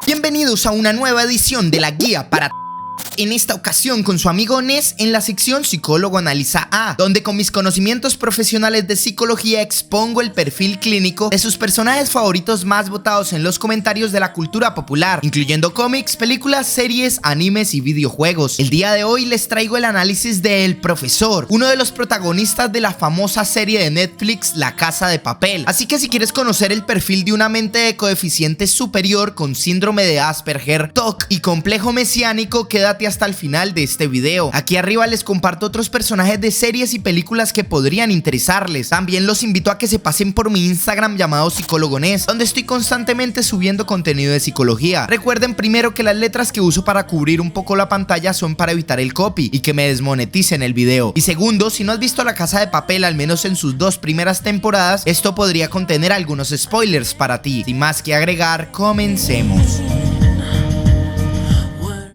Bienvenidos a una nueva edición de la guía para... En esta ocasión con su amigo Nes en la sección Psicólogo Analiza A, donde con mis conocimientos profesionales de psicología expongo el perfil clínico de sus personajes favoritos más votados en los comentarios de la cultura popular, incluyendo cómics, películas, series, animes y videojuegos. El día de hoy les traigo el análisis de El Profesor, uno de los protagonistas de la famosa serie de Netflix La Casa de Papel. Así que si quieres conocer el perfil de una mente de coeficiente superior con síndrome de Asperger, TOC y complejo mesiánico, quédate hasta el final de este video. Aquí arriba les comparto otros personajes de series y películas que podrían interesarles. También los invito a que se pasen por mi Instagram llamado Psicólogo Nes, donde estoy constantemente subiendo contenido de psicología. Recuerden primero que las letras que uso para cubrir un poco la pantalla son para evitar el copy y que me desmoneticen el video. Y segundo, si no has visto La Casa de Papel al menos en sus 2 primeras temporadas, esto podría contener algunos spoilers para ti. Sin más que agregar, comencemos.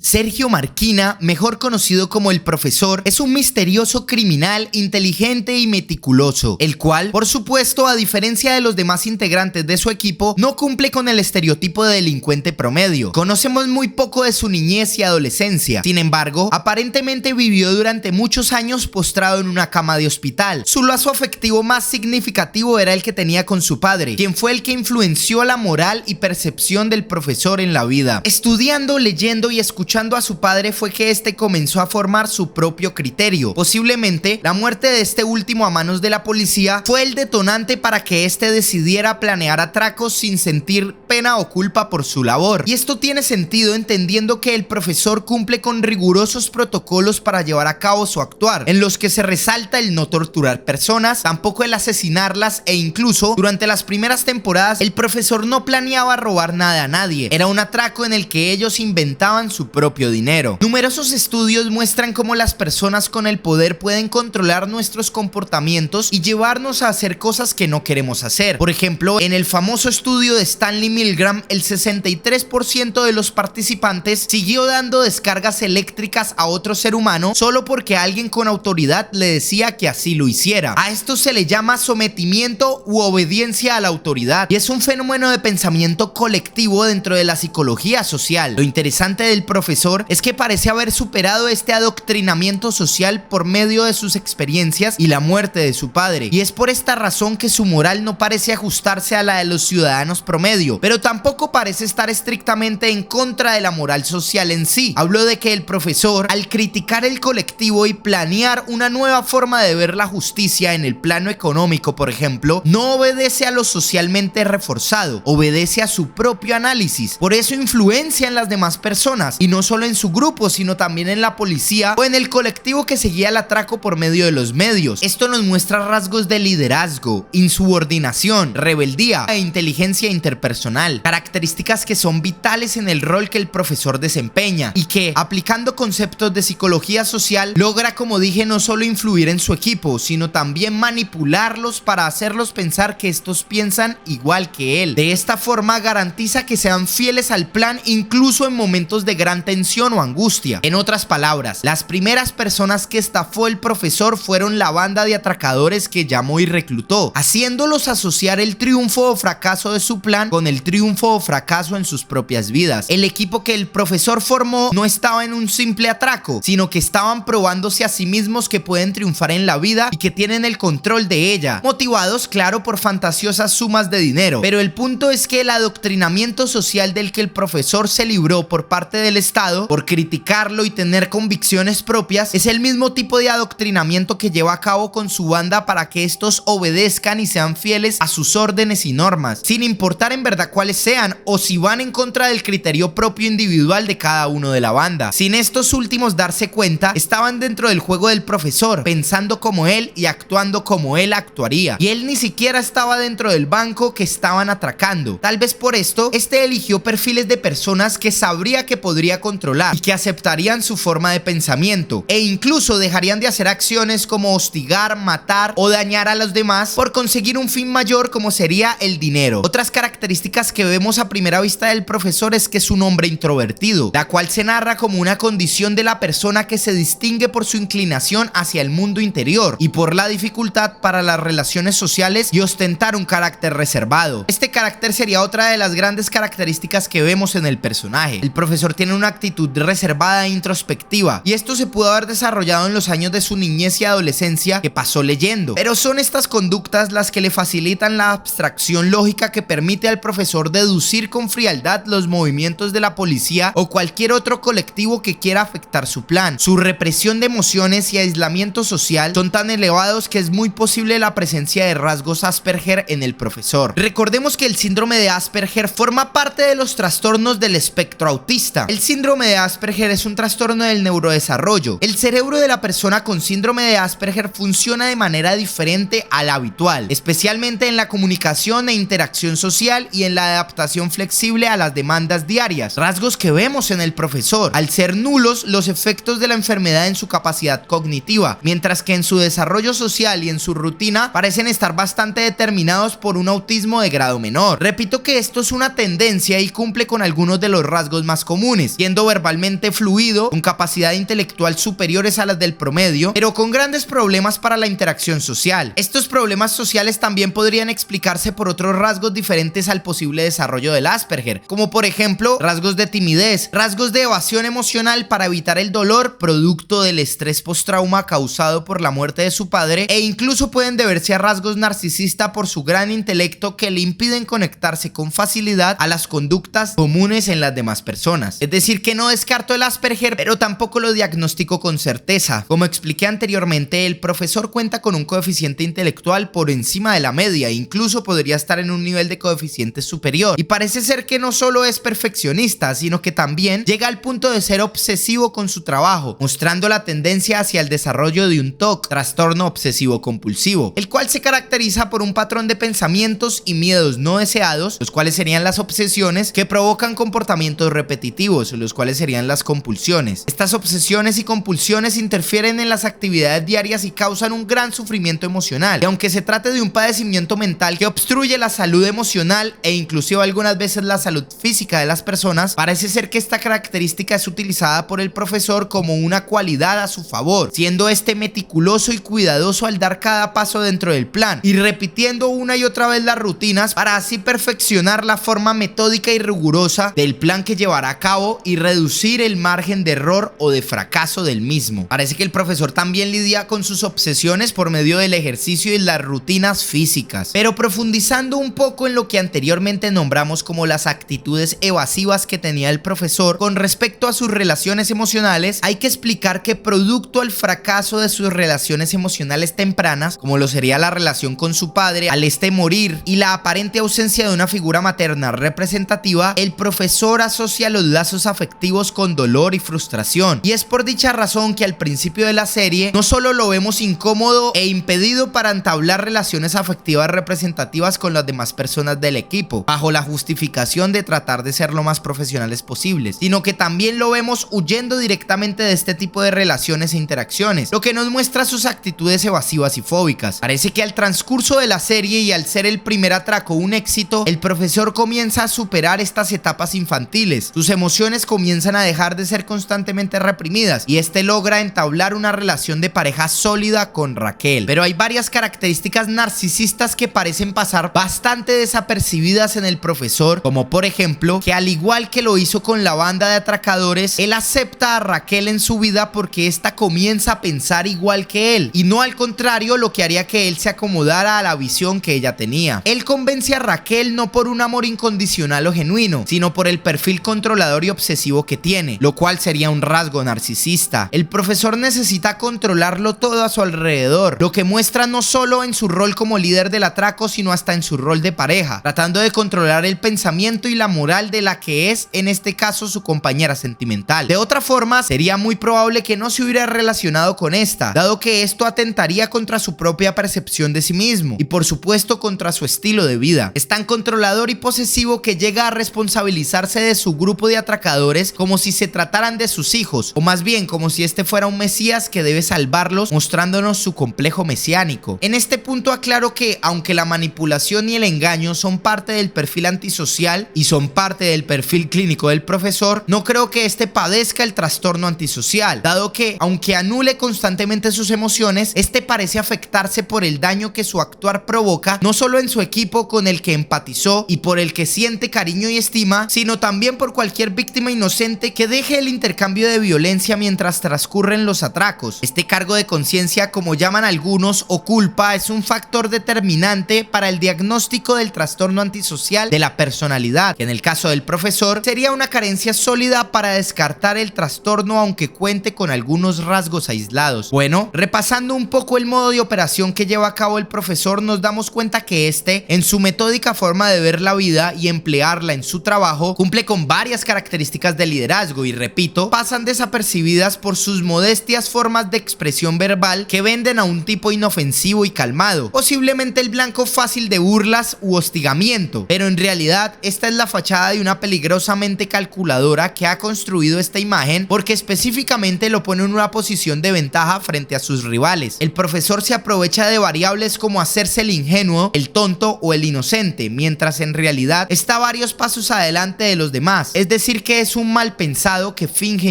Sergio Marquina, mejor conocido como El Profesor, es un misterioso criminal inteligente y meticuloso, el cual, por supuesto, a diferencia de los demás integrantes de su equipo, no cumple con el estereotipo de delincuente promedio. Conocemos muy poco de su niñez y adolescencia. Sin embargo, aparentemente vivió durante muchos años postrado en una cama de hospital. Su lazo afectivo más significativo era el que tenía con su padre, quien fue el que influenció la moral y percepción del profesor en la vida. Estudiando, leyendo y escuchando a su padre fue que este comenzó a formar su propio criterio. Posiblemente la muerte de este último a manos de la policía fue el detonante para que este decidiera planear atracos sin sentir pena o culpa por su labor. Y esto tiene sentido entendiendo que el profesor cumple con rigurosos protocolos para llevar a cabo su actuar, en los que se resalta el no torturar personas, tampoco el asesinarlas, e incluso durante las primeras temporadas el profesor no planeaba robar nada a nadie. Era un atraco en el que ellos inventaban su propio dinero. Numerosos estudios muestran cómo las personas con el poder pueden controlar nuestros comportamientos y llevarnos a hacer cosas que no queremos hacer. Por ejemplo, en el famoso estudio de Stanley Milgram, el 63% de los participantes siguió dando descargas eléctricas a otro ser humano solo porque alguien con autoridad le decía que así lo hiciera. A esto se le llama sometimiento u obediencia a la autoridad, y es un fenómeno de pensamiento colectivo dentro de la psicología social. Lo interesante del profesor es que parece haber superado este adoctrinamiento social por medio de sus experiencias y la muerte de su padre, y es por esta razón que su moral no parece ajustarse a la de los ciudadanos promedio, pero tampoco parece estar estrictamente en contra de la moral social en sí. Hablo de que el profesor, al criticar el colectivo y planear una nueva forma de ver la justicia en el plano económico, por ejemplo, no obedece a lo socialmente reforzado, obedece a su propio análisis. Por eso influencia en las demás personas, y no solo en su grupo, sino también en la policía o en el colectivo que seguía el atraco por medio de los medios. Esto nos muestra rasgos de liderazgo, insubordinación, rebeldía e inteligencia interpersonal, características que son vitales en el rol que el profesor desempeña y que, aplicando conceptos de psicología social, logra, como dije, no solo influir en su equipo, sino también manipularlos para hacerlos pensar que estos piensan igual que él. De esta forma garantiza que sean fieles al plan incluso en momentos de gran tensión o angustia. En otras palabras, las primeras personas que estafó el profesor fueron la banda de atracadores que llamó y reclutó, haciéndolos asociar el triunfo o fracaso de su plan con el triunfo o fracaso en sus propias vidas. El equipo que el profesor formó no estaba en un simple atraco, sino que estaban probándose a sí mismos que pueden triunfar en la vida y que tienen el control de ella, motivados, claro, por fantasiosas sumas de dinero. Pero el punto es que el adoctrinamiento social del que el profesor se libró por parte del Estado, por criticarlo y tener convicciones propias, es el mismo tipo de adoctrinamiento que lleva a cabo con su banda para que estos obedezcan y sean fieles a sus órdenes y normas, sin importar en verdad cuáles sean o si van en contra del criterio propio individual de cada uno de la banda. Sin estos últimos darse cuenta, estaban dentro del juego del profesor, pensando como él y actuando como él actuaría, y él ni siquiera estaba dentro del banco que estaban atracando. Tal vez por esto, este eligió perfiles de personas que sabría que podría controlar y que aceptarían su forma de pensamiento, e incluso dejarían de hacer acciones como hostigar, matar o dañar a los demás por conseguir un fin mayor como sería el dinero. Otras características características que vemos a primera vista del profesor es que es un hombre introvertido, la cual se narra como una condición de la persona que se distingue por su inclinación hacia el mundo interior y por la dificultad para las relaciones sociales y ostentar un carácter reservado. Este carácter sería otra de las grandes características que vemos en el personaje. El profesor tiene una actitud reservada e introspectiva, y esto se pudo haber desarrollado en los años de su niñez y adolescencia que pasó leyendo, pero son estas conductas las que le facilitan la abstracción lógica que permite al profesor deducir con frialdad los movimientos de la policía o cualquier otro colectivo que quiera afectar su plan. Su represión de emociones y aislamiento social son tan elevados que es muy posible la presencia de rasgos Asperger en el profesor. Recordemos que el síndrome de Asperger forma parte de los trastornos del espectro autista. El síndrome de Asperger es un trastorno del neurodesarrollo. El cerebro de la persona con síndrome de Asperger funciona de manera diferente a la habitual, especialmente en la comunicación e interacción social y en la adaptación flexible a las demandas diarias, rasgos que vemos en el profesor, al ser nulos los efectos de la enfermedad en su capacidad cognitiva, mientras que en su desarrollo social y en su rutina parecen estar bastante determinados por un autismo de grado menor. Repito que esto es una tendencia y cumple con algunos de los rasgos más comunes, siendo verbalmente fluido, con capacidad intelectual superiores a las del promedio, pero con grandes problemas para la interacción social. Estos problemas sociales también podrían explicarse por otros rasgos diferentes al posible desarrollo del Asperger, como por ejemplo rasgos de timidez, rasgos de evasión emocional para evitar el dolor producto del estrés postrauma causado por la muerte de su padre, e incluso pueden deberse a rasgos narcisistas por su gran intelecto que le impiden conectarse con facilidad a las conductas comunes en las demás personas. Es decir, que no descarto el Asperger, pero tampoco lo diagnostico con certeza. Como expliqué anteriormente, el profesor cuenta con un coeficiente intelectual por encima de la media e incluso podría estar en un nivel de coeficiente superior, y parece ser que no solo es perfeccionista, sino que también llega al punto de ser obsesivo con su trabajo, mostrando la tendencia hacia el desarrollo de un TOC, trastorno obsesivo compulsivo, el cual se caracteriza por un patrón de pensamientos y miedos no deseados, los cuales serían las obsesiones, que provocan comportamientos repetitivos, los cuales serían las compulsiones. Estas obsesiones y compulsiones interfieren en las actividades diarias y causan un gran sufrimiento emocional, y aunque se trate de un padecimiento mental que obstruye la salud emocional e inclusive algunas veces la salud física de las personas, parece ser que esta característica es utilizada por el profesor como una cualidad a su favor, siendo este meticuloso y cuidadoso al dar cada paso dentro del plan y repitiendo una y otra vez las rutinas para así perfeccionar la forma metódica y rigurosa del plan que llevará a cabo y reducir el margen de error o de fracaso del mismo. Parece que el profesor también lidia con sus obsesiones por medio del ejercicio y las rutinas físicas, pero profundizando un poco en lo que anteriormente nombramos como las actitudes evasivas que tenía el profesor con respecto a sus relaciones emocionales, hay que explicar que producto al fracaso de sus relaciones emocionales tempranas, como lo sería la relación con su padre al morir y la aparente ausencia de una figura materna representativa, el profesor asocia los lazos afectivos con dolor y frustración, y es por dicha razón que al principio de la serie no solo lo vemos incómodo e impedido para entablar relaciones afectivas representativas con las demás personas del equipo, bajo la justificación de tratar de ser lo más profesionales posibles, sino que también lo vemos huyendo directamente de este tipo de relaciones e interacciones, lo que nos muestra sus actitudes evasivas y fóbicas. Parece que al transcurso de la serie y al ser el primer atraco un éxito, el profesor comienza a superar estas etapas infantiles, sus emociones comienzan a dejar de ser constantemente reprimidas y este logra entablar una relación de pareja sólida con Raquel. Pero hay varias características narcisistas que parecen pasar bastante desapercibidas en el profesor, como por ejemplo que al igual que lo hizo con la banda de atracadores, él acepta a Raquel en su vida porque ésta comienza a pensar igual que él y no al contrario, lo que haría que él se acomodara a la visión que ella tenía. Él convence a Raquel no por un amor incondicional o genuino, sino por el perfil controlador y obsesivo que tiene, lo cual sería un rasgo narcisista. El profesor necesita controlarlo todo a su alrededor, lo que muestra no solo en su rol como líder del atraco, sino hasta en su rol de pareja, tratando de controlar el pensamiento y la moral de la que es, en este caso, su compañera sentimental. De otra forma, sería muy probable que no se hubiera relacionado con esta, dado que esto atentaría contra su propia percepción de sí mismo y por supuesto contra su estilo de vida. Es tan controlador y posesivo que llega a responsabilizarse de su grupo de atracadores como si se trataran de sus hijos, o más bien como si este fuera un mesías que debe salvarlos, mostrándonos su complejo mesiánico. En este punto aclaro que, aunque la manipulación y el engaño son parte del del perfil antisocial y son parte del perfil clínico del profesor, no creo que este padezca el trastorno antisocial, dado que, aunque anule constantemente sus emociones, este parece afectarse por el daño que su actuar provoca, no solo en su equipo con el que empatizó y por el que siente cariño y estima, sino también por cualquier víctima inocente que deje el intercambio de violencia mientras transcurren los atracos. Este cargo de conciencia, como llaman algunos, o culpa, es un factor determinante para el diagnóstico del trastorno antisocial de la personalidad, que en el caso del profesor sería una carencia sólida para descartar el trastorno, aunque cuente con algunos rasgos aislados. Bueno, repasando un poco el modo de operación que lleva a cabo el profesor, nos damos cuenta que este, en su metódica forma de ver la vida y emplearla en su trabajo, cumple con varias características de liderazgo y, repito, pasan desapercibidas por sus modestias formas de expresión verbal que venden a un tipo inofensivo y calmado, posiblemente el blanco fácil de burlas u hostigamiento, pero en realidad esta es la fachada de una peligrosamente calculadora que ha construido esta imagen porque específicamente lo pone en una posición de ventaja frente a sus rivales. El profesor se aprovecha de variables como hacerse el ingenuo, el tonto o el inocente, mientras en realidad está varios pasos adelante de los demás, es decir que es un mal pensado que finge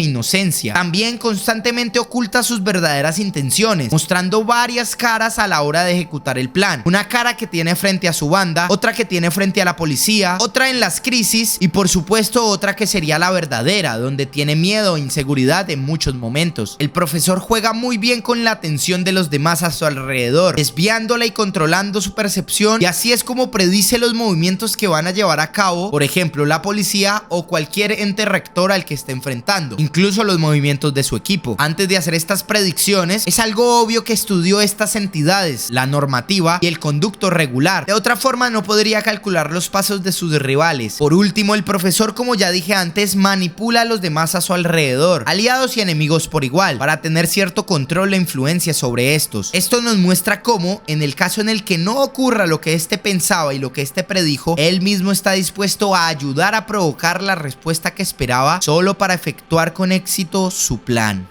inocencia. También constantemente oculta sus verdaderas intenciones, mostrando varias caras a la hora de ejecutar el plan. Una cara que tiene frente a su banda, otra que tiene frente a la policía, otra en las crisis y por supuesto otra que sería la verdadera, donde tiene miedo e inseguridad en muchos momentos. El profesor juega muy bien con la atención de los demás a su alrededor, desviándola y controlando su percepción, y así es como predice los movimientos que van a llevar a cabo, por ejemplo, la policía o cualquier ente rector al que esté enfrentando, incluso los movimientos de su equipo. Antes de hacer estas predicciones, es algo obvio que estudió estas entidades, la normativa y el conducto regular. De otra forma, no podría calcular los pasos de sus rivales. Por último, el profesor, como ya dije antes, manipula a los demás a su alrededor, aliados y enemigos por igual, para tener cierto control e influencia sobre estos. Esto nos muestra cómo, en el caso en el que no ocurra lo que este pensaba y lo que este predijo, él mismo está dispuesto a ayudar a provocar la respuesta que esperaba solo para efectuar con éxito su plan.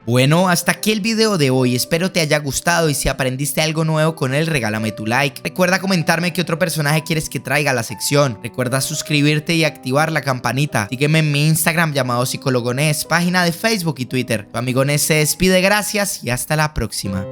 Bueno, hasta aquí el video de hoy, espero te haya gustado y si aprendiste algo nuevo con él, regálame tu like. Recuerda comentarme qué otro personaje quieres que traiga a la sección. Recuerda suscribirte y activar la campanita. Sígueme en mi Instagram llamado Psicólogo Ness, página de Facebook y Twitter. Tu amigo Ness se despide, gracias y hasta la próxima.